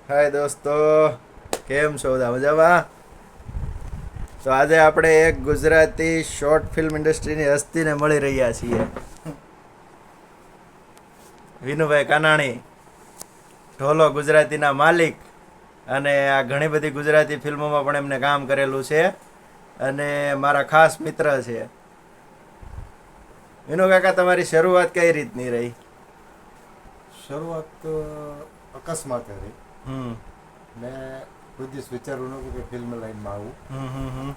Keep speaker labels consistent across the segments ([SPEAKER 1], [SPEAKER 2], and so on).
[SPEAKER 1] હાય દોસ્તો, કેમ છો બધા મજામાં? તો આજે આપણે એક ગુજરાતી શોર્ટ ફિલ્મ ઇન્ડસ્ટ્રીની હસ્તીને મળી રહ્યા છીએ. વિનુભાઈ કાનાણી, ઢોલો ગુજરાતીના માલિક, અને આ ઘણી બધી ગુજરાતી ફિલ્મોમાં પણ એમને કામ કરેલું છે અને મારા ખાસ મિત્ર છે. વિનુ કાકા, તમારી શરૂઆત કઈ રીતની રહી?
[SPEAKER 2] શરૂઆત તો અકસ્માત રહી.
[SPEAKER 1] હમ
[SPEAKER 2] મેં કોઈ દિવસ વિચાર્યું નહોતું કે ફિલ્મ લાઈનમાં આવું.
[SPEAKER 1] હમ હમ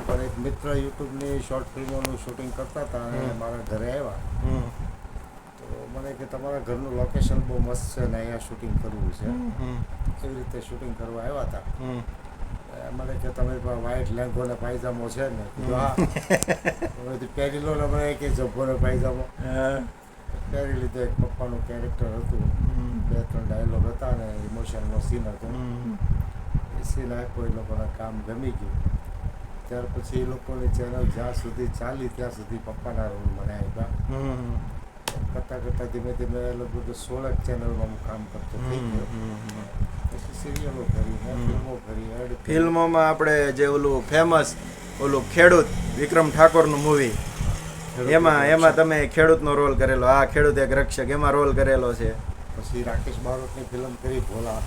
[SPEAKER 2] પણ એક મિત્ર યુટ્યુબની શોર્ટ ફિલ્મોનું શૂટિંગ કરતા હતા અને મારા ઘરે આવ્યા.
[SPEAKER 1] હમ
[SPEAKER 2] તો મને કે તમારા ઘરનું લોકેશન બહુ મસ્ત છે ને અહીંયા શૂટિંગ કરવું છે.
[SPEAKER 1] હમ
[SPEAKER 2] એવી રીતે શૂટિંગ કરવા આવ્યા હતા.
[SPEAKER 1] હમ
[SPEAKER 2] મને કે તમે વ્હાઈટ લેંઘો ને પાયજામો છે ને? કીધું હા. બધું પહેરી લો ને. મને કે જબ્બો ને પાયજામો પહેરી લીધો. એક પપ્પાનું કેરેક્ટર હતું, 2-3 ડાયલોગ હતા અને ઇમોશનનો સીન હતો. એ સીન આપ્યો, એ લોકોને કામ ગમી ગયું. ત્યાર પછી એ લોકોની ચેનલ જ્યાં સુધી ચાલી ત્યાં સુધી પપ્પાના રોલ મને આપ્યા. કરતાં કરતાં ધીમે ધીમે લગભગ 16 ચેનલમાં હું કામ કરતો થઈ ગયો. પછી સિરિયલો કરી, ફિલ્મો કરી, એડ
[SPEAKER 1] ફિલ્મોમાં આપણે જે ઓલું ફેમસ ખેડૂત વિક્રમ ઠાકોરનું મૂવી, એમાં તમે ખેડૂતનો રોલ કરેલો. આ ખેડૂત એક રક્ષક, એમાં રોલ કરેલો છે.
[SPEAKER 2] પછી રાકેશ બારોટની ફિલ્મ કરી ભોલા.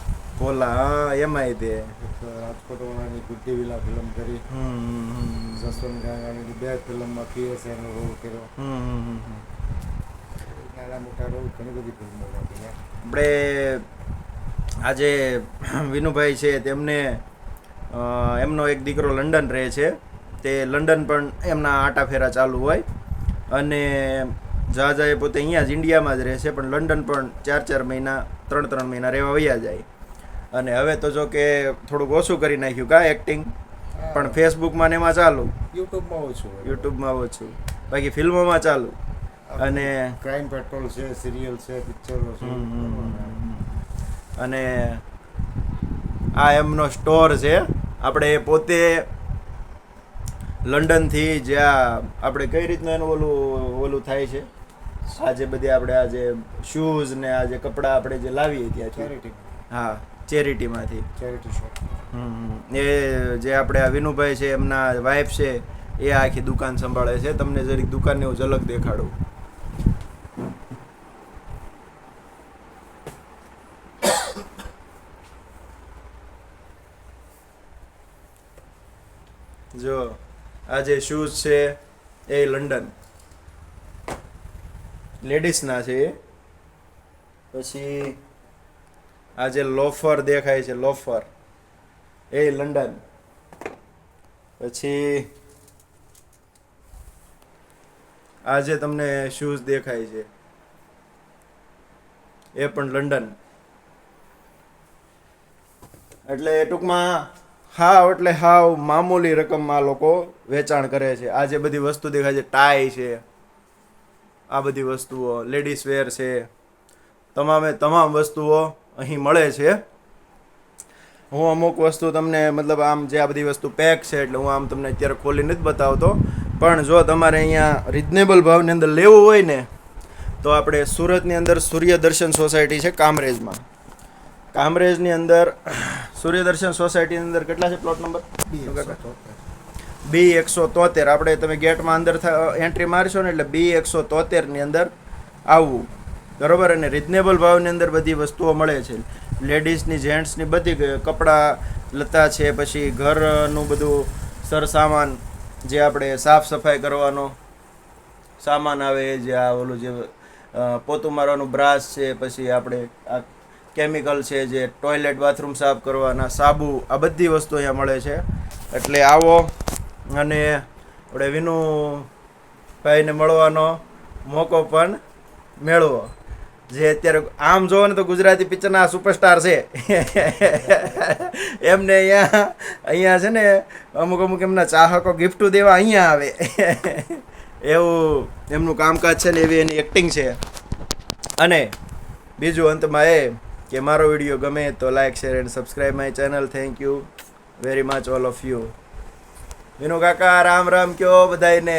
[SPEAKER 1] હા, એમાંય તે
[SPEAKER 2] એક રાજકોટવાળાની ગુડ્ડી વિલા ફિલ્મ કરી. જસવંત ગાંગાણીની 2 ફિલ્મમાં પીએસઆઈનો રોલ કર્યો. નાના મોટા રોલ ઘણી બધી ફિલ્મોમાં કર્યા.
[SPEAKER 1] આપણે આજે વિનુભાઈ છે તેમને એમનો એક દીકરો લંડન રહે છે. તે લંડન પણ એમના આટા ફેરા ચાલુ હોય અને જાજા એ પોતે અહીંયા જ ઇન્ડિયામાં જ રહે છે, પણ લંડન પણ 4-4 મહિના 3-3 મહિના રહેવા વયા જાય. અને હવે તો જો કે થોડુંક ઓછું કરી નાખ્યું કા એક્ટિંગ, પણ ફેસબુકમાં ને એમાં ચાલુ, યુટ્યુબમાં ઓછું, બાકી ફિલ્મોમાં ચાલુ. અને
[SPEAKER 2] ક્રાઇમ પેટ્રોલ છે, સિરિયલ છે, પિક્ચરો છે.
[SPEAKER 1] અને આ એમનો સ્ટોર છે. આપણે પોતે લંડનથી જ્યાં આપણે કઈ રીતનું એનું ઓલું થાય છે, આજે બધી આપણે આજે શૂઝ ને આજે કપડાં આપણે જે લાવીએ ત્યાં
[SPEAKER 2] ચેરિટી.
[SPEAKER 1] હા, ચેરિટીમાંથી.
[SPEAKER 2] Charity shop.
[SPEAKER 1] એ જે આપણે આ વિનુભાઈ છે, એમના વાઈફ છે, એ આખી દુકાન સંભાળે છે. તમને જરીક દુકાનની હું ઝલક દેખાડું. જો આ જે શૂઝ છે એ લંડન લેડીઝના છે. પછી આ જે લોફર દેખાય છે, લોફર, એ લંડન. પછી આ જે તમને શૂઝ દેખાય છે એ પણ લંડન. એટલે ટૂંકમાં હાવ એટલે હાવ મામૂલી રકમમાં લોકો વેચાણ કરે છે. આ જે બધી વસ્તુ દેખાય છે, ટાઈ છે, આ બધી વસ્તુઓ, લેડીઝ વેર છે, તમામ વસ્તુઓ અહીં મળે છે. હું અમુક વસ્તુ તમને મતલબ આમ જે આ બધી વસ્તુ પેક છે એટલે હું આમ તમને અત્યારે ખોલી નથી બતાવતો, પણ જો તમારે અહીંયા રિઝનેબલ ભાવની અંદર લેવું હોય ને તો આપણે સુરતની અંદર સૂર્યદર્શન સોસાયટી છે, કામરેજની અંદર સૂર્યદર્શન સોસાયટીની અંદર કેટલા છે પ્લોટ નંબર? B173. આપણે તમે ગેટમાં અંદર એન્ટ્રી મારશો ને એટલે B173 ની અંદર આવવું, બરોબર. અને રિઝનેબલ ભાવની અંદર બધી વસ્તુઓ મળે છે, લેડીઝની, જેન્ટ્સની બધી, કપડાં લતા છે, પછી ઘરનું બધું સરસામાન, જે આપણે સાફ સફાઈ કરવાનો સામાન આવે, જે આ ઓલું જે પોતું મારવાનું બ્રાશ છે, પછી આપણે આ કેમિકલ છે, જે ટોયલેટ બાથરૂમ સાફ કરવાના સાબુ, આ બધી વસ્તુ અહીંયા મળે છે. એટલે આવો અને આપણે વિનુભાઈને મળવાનો મોકો પણ મેળવો. જે અત્યારે આમ જોવો ને તો ગુજરાતી પિક્ચરના સુપરસ્ટાર છે. એમને અહીંયા છે ને અમુક એમના ચાહકો ગિફ્ટો દેવા અહીંયા આવે. એવું એમનું કામકાજ છે ને એવી એની એક્ટિંગ છે. અને બીજું અંતમાં એ કે મારો વિડીયો ગમે તો like, share and subscribe my channel. Thank you very much all of you. Vinu કાકા, રામ રામ કયો બધાયને.